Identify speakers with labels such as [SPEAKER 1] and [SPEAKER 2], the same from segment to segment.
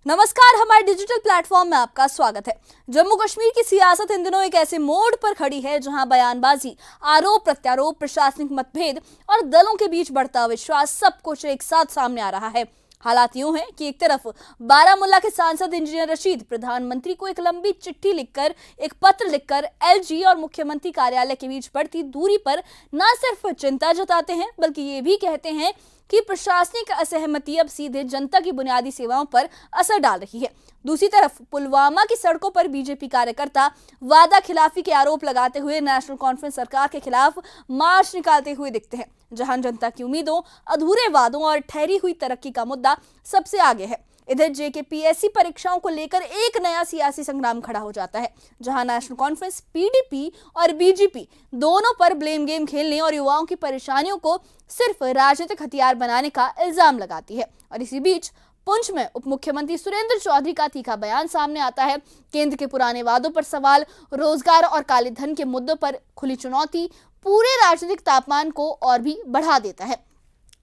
[SPEAKER 1] नमस्कार, हमारे digital platform में आपका स्वागत है। जम्मू कश्मीर की सियासत इन दिनों एक ऐसे मोड़ पर खड़ी है जहां बयानबाजी, आरोप प्रत्यारोप, प्रशासनिक मतभेद और दलों के बीच बढ़ता विश्वास सब कुछ एक साथ सामने आ रहा है। हालात यूं हैं कि एक तरफ बारामुल्ला के सांसद इंजीनियर रशीद प्रधानमंत्री को एक लंबी चिट्ठी लिखकर, एक पत्र लिखकर एलजी और मुख्यमंत्री कार्यालय के बीच बढ़ती दूरी पर न सिर्फ चिंता जताते हैं बल्कि ये भी कहते हैं कि प्रशासनिक असहमति अब सीधे जनता की बुनियादी सेवाओं पर असर डाल रही है। दूसरी तरफ पुलवामा की सड़कों पर बीजेपी कार्यकर्ता वादा खिलाफी के आरोप लगाते हुए नेशनल कॉन्फ्रेंस सरकार के खिलाफ मार्च निकालते हुए दिखते हैं, जहां जनता की उम्मीदों, अधूरे वादों और ठहरी हुई तरक्की का मुद्दा सबसे आगे है। इधर जेकेपीएससी परीक्षाओं को लेकर एक नया सियासी संग्राम खड़ा हो जाता है, जहां नेशनल कॉन्फ्रेंस पीडीपी और बीजेपी दोनों पर ब्लेम गेम खेलने और युवाओं की परेशानियों को सिर्फ राजनीतिक हथियार बनाने का इल्जाम लगाती है। और इसी बीच पुंछ में उप मुख्यमंत्री सुरेंद्र चौधरी का तीखा बयान सामने आता है। केंद्र के पुराने वादों पर सवाल, रोजगार और काले धन के मुद्दों पर खुली चुनौती पूरे राजनीतिक तापमान को और भी बढ़ा देता है।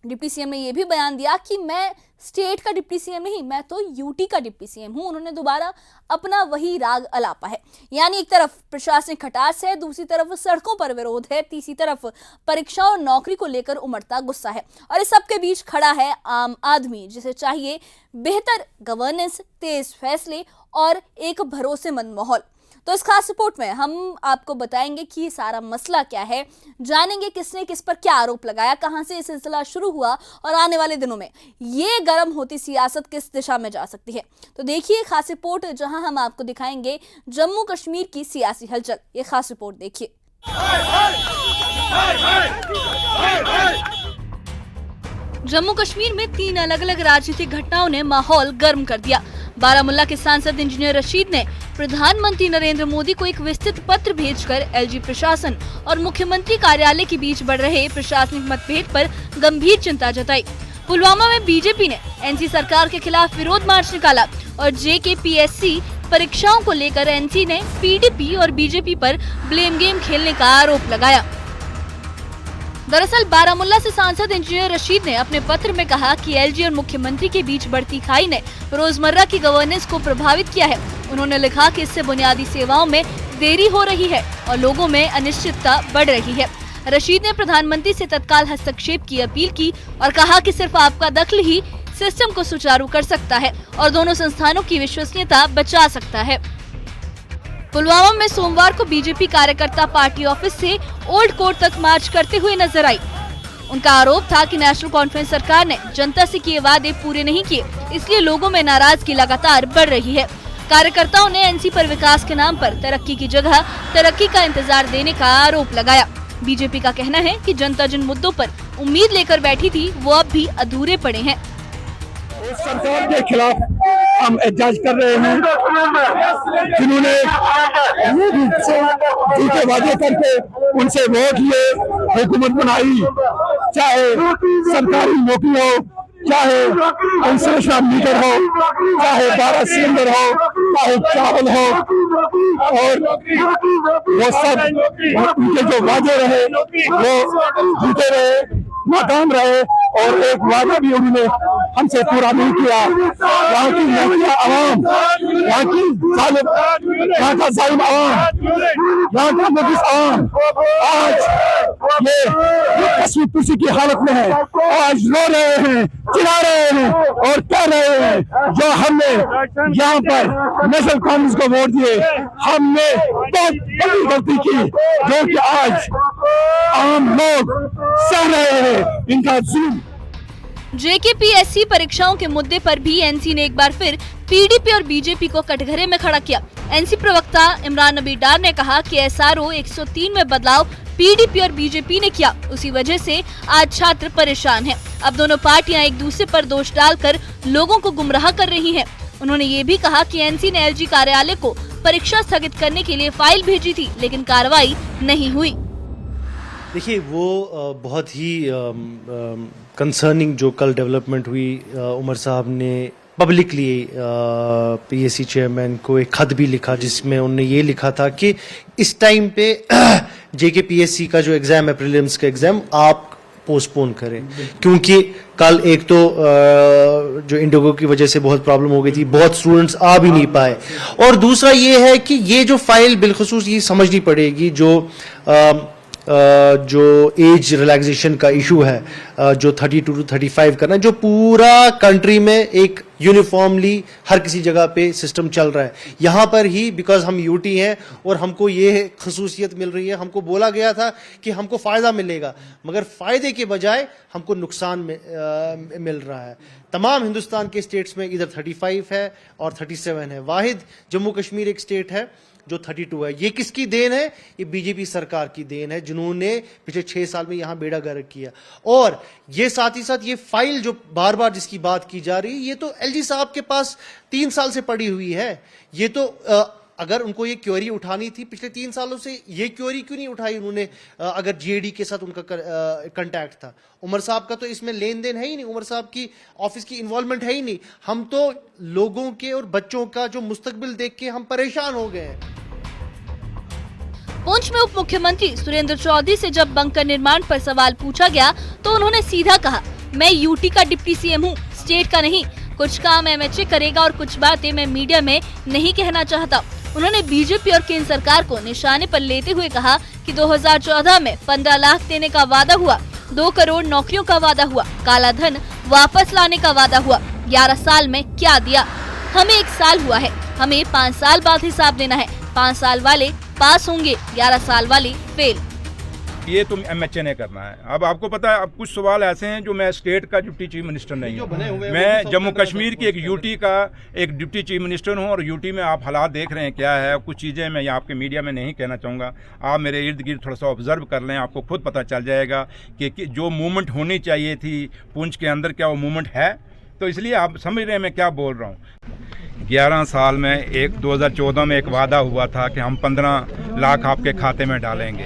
[SPEAKER 1] डिप्टी सीएम ने यह भी बयान दिया कि मैं स्टेट का डिप्टी सीएम नहीं, मैं तो यूटी का डिप्टी सीएम हूं। उन्होंने दोबारा अपना वही राग अलापा है, यानी एक तरफ प्रशासनिक खटास है, दूसरी तरफ सड़कों पर विरोध है, तीसरी तरफ परीक्षा और नौकरी को लेकर उमड़ता गुस्सा है। और इस सबके बीच खड़ा है आम आदमी, जिसे चाहिए बेहतर गवर्नेंस, तेज फैसले और एक भरोसेमंद माहौल। तो इस खास रिपोर्ट में हम आपको बताएंगे कि ये सारा मसला क्या है, जानेंगे किसने किस पर क्या आरोप लगाया, कहां से ये सिलसिला शुरू हुआ और आने वाले दिनों में ये गर्म होती सियासत किस दिशा में जा सकती है। तो देखिए खास रिपोर्ट, जहां हम आपको दिखाएंगे जम्मू कश्मीर की सियासी हलचल। ये खास रिपोर्ट देखिए। जम्मू कश्मीर में 3 अलग अलग राजनीतिक घटनाओं ने माहौल गर्म कर दिया। बारामुल्ला के सांसद इंजीनियर रशीद ने प्रधानमंत्री नरेंद्र मोदी को एक विस्तृत पत्र भेजकर एलजी प्रशासन और मुख्यमंत्री कार्यालय के बीच बढ़ रहे प्रशासनिक मतभेद पर गंभीर चिंता जताई। पुलवामा में बीजेपी ने एनसी सरकार के खिलाफ विरोध मार्च निकाला और जेकेपीएससी परीक्षाओं को लेकर एनसी ने पीडीपी और बीजेपी पर ब्लेम गेम खेलने का आरोप लगाया। दरअसल बारामुल्ला से सांसद इंजीनियर रशीद ने अपने पत्र में कहा कि एलजी और मुख्यमंत्री के बीच बढ़ती खाई ने रोजमर्रा की गवर्नेंस को प्रभावित किया है। उन्होंने लिखा कि इससे बुनियादी सेवाओं में देरी हो रही है और लोगों में अनिश्चितता बढ़ रही है। रशीद ने प्रधानमंत्री से तत्काल हस्तक्षेप की अपील की और कहा कि सिर्फ आपका दखल ही सिस्टम को सुचारू कर सकता है और दोनों संस्थानों की विश्वसनीयता बचा सकता है। पुलवामा में सोमवार को बीजेपी कार्यकर्ता पार्टी ऑफिस से ओल्ड कोर्ट तक मार्च करते हुए नजर आई। उनका आरोप था कि नेशनल कॉन्फ्रेंस सरकार ने जनता से किए वादे पूरे नहीं किए, इसलिए लोगों में नाराजगी लगातार बढ़ रही है। कार्यकर्ताओं ने एनसी पर विकास के नाम पर तरक्की की जगह तरक्की का इंतजार देने का आरोप लगाया। बीजेपी का कहना है कि जनता जिन मुद्दों पर उम्मीद लेकर बैठी थी वो अब भी अधूरे पड़े हैं।
[SPEAKER 2] सरकार के खिलाफ हम एहतजाज कर रहे हैं, जिन्होंने झूठे वादे करके उनसे वोट लिए हुकूमत बनाई, चाहे सरकारी नौकरी हो, चाहे इंस्टॉलेशन मीटर हो, चाहे 12 सिलेंडर हो, चाहे चावल हो, और वो सब उनके जो वादे रहे वो झूठे रहे, नाकाम रहे और एक वादा भी उन्होंने हमसे पूरा नहीं किया। यहाँ की महंगा आवाम, यहाँ का जालिम आवाम, यहाँ का मुखिस आवाम आज ये कश्मीर पुलिस की हालत में है। आज रो रहे हैं, चिल्ला रहे हैं और कह रहे हैं जो हमने यहाँ पर नेशनल कांग्रेस को वोट दिए, हमने बहुत बड़ी गलती की, जो कि आज आम लोग सह रहे हैं इनका जुल्म।
[SPEAKER 1] जेकेपीएससी परीक्षाओं के मुद्दे पर भी एनसी ने एक बार फिर पीडीपी और बीजेपी को कटघरे में खड़ा किया। एनसी प्रवक्ता इमरान नबी डार ने कहा कि एसआरओ 103 में बदलाव पीडीपी और बीजेपी ने किया, उसी वजह से आज छात्र परेशान हैं। अब दोनों पार्टियां एक दूसरे पर दोष डालकर लोगों को गुमराह कर रही हैं। उन्होंने ये भी कहा कि एनसी ने एलजी कार्यालय को परीक्षा स्थगित करने के लिए फाइल भेजी थी, लेकिन कार्रवाई नहीं हुई।
[SPEAKER 3] देखिए वो बहुत ही कंसर्निंग जो कल डेवलपमेंट हुई, उमर साहब ने पब्लिकली पीएससी चेयरमैन को एक खत भी लिखा जिसमें उन्होंने ये लिखा था कि इस टाइम पे जेकेपीएससी का जो एग्ज़ाम है, प्रीलिम्स का एग्ज़ाम, आप पोस्टपोन करें, क्योंकि कल एक तो जो इंडिगो की वजह से बहुत प्रॉब्लम हो गई थी, बहुत स्टूडेंट्स आ भी नहीं पाए, और दूसरा ये है कि ये जो फाइल बिलखुसूस ये समझनी पड़ेगी जो एज रिलैक्सेशन का इशू है, जो 32 to 35 करना, जो पूरा कंट्री में एक यूनिफॉर्मली हर किसी जगह पे सिस्टम चल रहा है, यहाँ पर ही बिकॉज हम यूटी हैं और हमको ये खसूसियत मिल रही है, हमको बोला गया था कि हमको फ़ायदा मिलेगा, मगर फ़ायदे के बजाय हमको नुकसान मिल रहा है। तमाम हिंदुस्तान के स्टेट्स में इधर 35 है और 37 है, वाहिद जम्मू कश्मीर एक स्टेट है जो 32 है। ये किसकी देन है? ये बीजेपी सरकार की देन है, जिन्होंने पिछले 6 साल में यहां बेड़ा गर्क किया। और ये साथ ही साथ ये फाइल जो बार बार जिसकी बात की जा रही है, ये तो एलजी साहब के पास 3 साल से पड़ी हुई है। ये तो अगर उनको ये क्वेरी उठानी थी पिछले 3 सालों से, ये क्वेरी क्यों नहीं उठाई उन्होंने? अगर जीएडी के साथ उनका कांटेक्ट था, उमर साहब का तो इसमें लेन देन है ही नहीं, उमर साहब की ऑफिस की इन्वॉल्वमेंट है ही नहीं। हम तो लोगों के और बच्चों का जो मुस्तकबिल देख के हम परेशान हो गए हैं।
[SPEAKER 1] पुंछ में उप मुख्यमंत्री सुरेंद्र चौधरी से जब बंकर निर्माण पर सवाल पूछा गया तो उन्होंने सीधा कहा, मैं यूटी का डिप्टी सीएम हूँ, स्टेट का नहीं। कुछ काम एमएचए करेगा और कुछ बातें मैं मीडिया में नहीं कहना चाहता। उन्होंने बीजेपी और केंद्र सरकार को निशाने पर लेते हुए कहा कि 2014 में 15 लाख देने का वादा हुआ, 2 करोड़ नौकरियों का वादा हुआ, काला धन वापस लाने का वादा हुआ। 11 साल में क्या दिया? हमें 1 साल हुआ है, हमें 5 साल बाद हिसाब देना है। 5 साल वाले पास होंगे, 11 साल वाले फेल।
[SPEAKER 4] ये तुम एमएचए ने करना है। अब आपको पता है, अब कुछ सवाल ऐसे हैं जो मैं स्टेट का डिप्टी चीफ मिनिस्टर नहीं हूँ, मैं जम्मू कश्मीर की एक यूटी का एक डिप्टी चीफ मिनिस्टर हूँ। और यूटी में आप हालात देख रहे हैं क्या है, कुछ चीज़ें मैं आपके मीडिया में नहीं कहना चाहूँगा। आप मेरे इर्द गिर्द थोड़ा सा ऑब्जर्व कर लें, आपको खुद पता चल जाएगा कि जो मूवमेंट होनी चाहिए थी पुंछ के अंदर, क्या वो मूवमेंट है। तो इसलिए आप समझ रहे हैं मैं क्या बोल रहा हूँ। 11 साल में 2014 में एक वादा हुआ था कि हम 15 लाख आपके खाते में डालेंगे।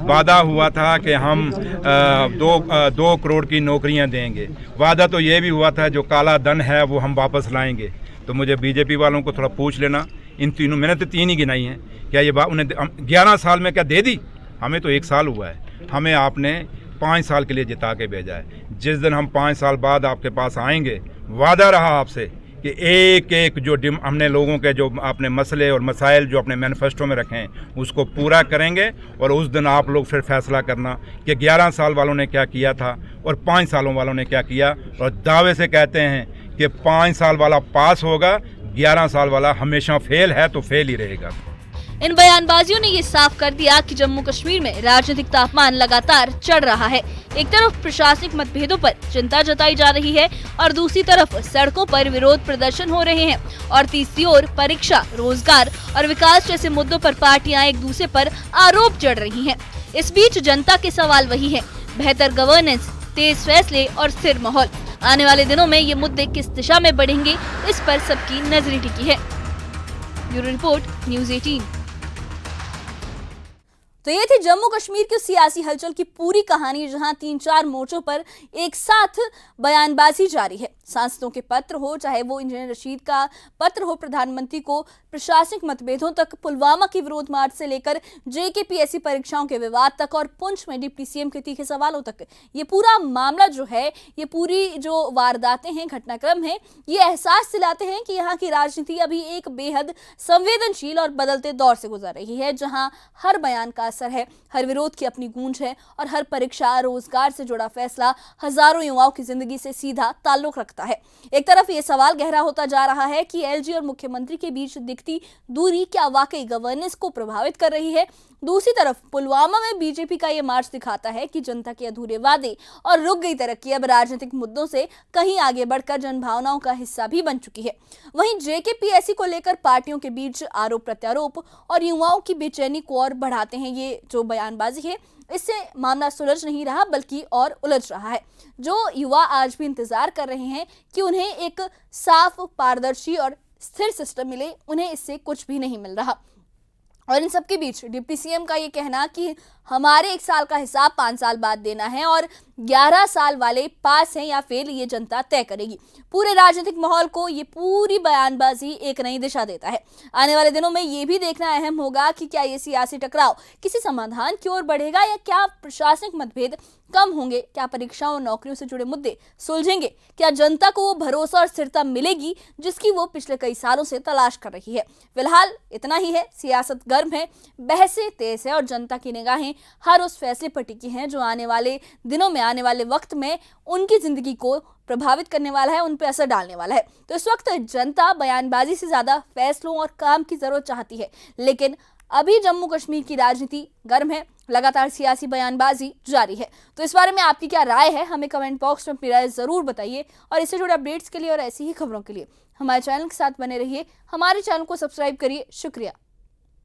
[SPEAKER 4] वादा हुआ था कि हम 2 करोड़ की नौकरियां देंगे। वादा तो ये भी हुआ था जो काला धन है वो हम वापस लाएंगे। तो मुझे बीजेपी वालों को थोड़ा पूछ लेना, इन तीनों, मैंने तो 3 ही गिनाई हैं, क्या ये बात उन्हें 11 साल में क्या दे दी? हमें तो 1 साल हुआ है, हमें आपने 5 साल के लिए जिता के भेजा है। जिस दिन हम 5 साल बाद आपके पास आएंगे, वादा रहा आपसे कि एक एक जो हमने लोगों के जो अपने मसले और मसाइल जो अपने मैनिफेस्टो में रखे हैं उसको पूरा करेंगे। और उस दिन आप लोग फिर फैसला करना कि 11 साल वालों ने क्या किया था और 5 सालों वालों ने क्या किया। और दावे से कहते हैं कि 5 साल वाला पास होगा, 11 साल वाला हमेशा फेल है, तो फेल ही रहेगा।
[SPEAKER 1] इन बयानबाजियों ने ये साफ कर दिया कि जम्मू कश्मीर में राजनीतिक तापमान लगातार चढ़ रहा है। एक तरफ प्रशासनिक मतभेदों पर चिंता जताई जा रही है और दूसरी तरफ सड़कों पर विरोध प्रदर्शन हो रहे हैं, और तीसरी ओर परीक्षा, रोजगार और विकास जैसे मुद्दों पर पार्टियां एक दूसरे पर आरोप जड़ रही हैं। इस बीच जनता के सवाल वही है, बेहतर गवर्नेंस, तेज फैसले और स्थिर माहौल। आने वाले दिनों में ये मुद्दे किस दिशा में बढ़ेंगे, इस पर सबकी नजरें टिकी है। Bureau report, news 18। तो ये थी जम्मू कश्मीर की सियासी हलचल की पूरी कहानी, जहां 3-4 मोर्चों पर एक साथ बयानबाजी जारी है। सांसदों के पत्र हो, चाहे वो इंजीनियर रशीद का पत्र हो प्रधानमंत्री को, प्रशासनिक मतभेदों तक, पुलवामा की विरोध मार्च से लेकर जेकेपीएससी परीक्षाओं के विवाद तक और पुंछ में डिप्टी सीएम के तीखे सवालों तक, ये पूरा मामला जो है, ये पूरी जो वारदातें हैं, घटनाक्रम है, ये एहसास दिलाते हैं कि यहाँ की राजनीति अभी एक बेहद संवेदनशील और बदलते दौर से गुजर रही है, जहाँ हर बयान का असर है, हर विरोध की अपनी गूंज है और हर परीक्षा, रोजगार से जुड़ा फैसला हजारों युवाओं की जिंदगी से सीधा ताल्लुक रखता है। एक तरफ ये सवाल गहरा होता जा रहा है कि एलजी और मुख्यमंत्री के बीच दिखती दूरी क्या वाकई गवर्नेंस को प्रभावित कर रही है। दूसरी तरफ पुलवामा में बीजेपी का ये मार्च दिखाता है कि जनता के अधूरे वादे और रुक गई तरक्की अब राजनीतिक मुद्दों से कहीं आगे बढ़कर जनभावनाओं का हिस्सा भी बन चुकी है। वहीं जेकेपीएससी को लेकर पार्टियों के बीच आरोप प्रत्यारोप और युवाओं की बेचैनी को और बढ़ाते हैं। ये जो बयानबाजी है, इससे मामला सुलझ नहीं रहा बल्कि और उलझ रहा है। जो युवा आज भी इंतजार कर रहे हैं कि उन्हें एक साफ, पारदर्शी और स्थिर सिस्टम मिले, उन्हें इससे कुछ भी नहीं मिल रहा। और इन सबके बीच डिप्टी सीएम का ये कहना कि हमारे 1 साल का हिसाब 5 साल बाद देना है और 11 साल वाले पास हैं या फेल ये जनता तय करेगी। पूरे राजनीतिक माहौल को ये पूरी बयानबाजी एक नई दिशा देता है। आने वाले दिनों में ये भी देखना अहम होगा कि क्या ये सियासी टकराव किसी समाधान की ओर बढ़ेगा या क्या प्रशासनिक मतभेद कम होंगे, क्या परीक्षाओं और नौकरियों से जुड़े मुद्दे सुलझेंगे, क्या जनता को वो भरोसा और स्थिरता मिलेगी जिसकी वो पिछले कई सालों से तलाश कर रही है। फिलहाल इतना ही है, सियासत गर्म है, बहसें तेज है और जनता की निगाहें हर उस फैसले पर टिकी हैं जो आने वाले दिनों में, आने वाले वक्त में उनकी जिंदगी को प्रभावित करने वाला है, उन पर असर डालने वाला है। तो इस वक्त जनता बयानबाजी से ज्यादा फैसलों और काम की जरूरत चाहती है, लेकिन अभी जम्मू कश्मीर की राजनीति गर्म है, लगातार सियासी बयानबाजी जारी है। तो इस बारे में आपकी क्या राय है, हमें कमेंट बॉक्स में अपनी राय जरूर बताइए और इससे जुड़े अपडेट्स के लिए और ऐसी ही खबरों के लिए हमारे चैनल के साथ बने रहिए। हमारे चैनल को सब्सक्राइब करिए। शुक्रिया।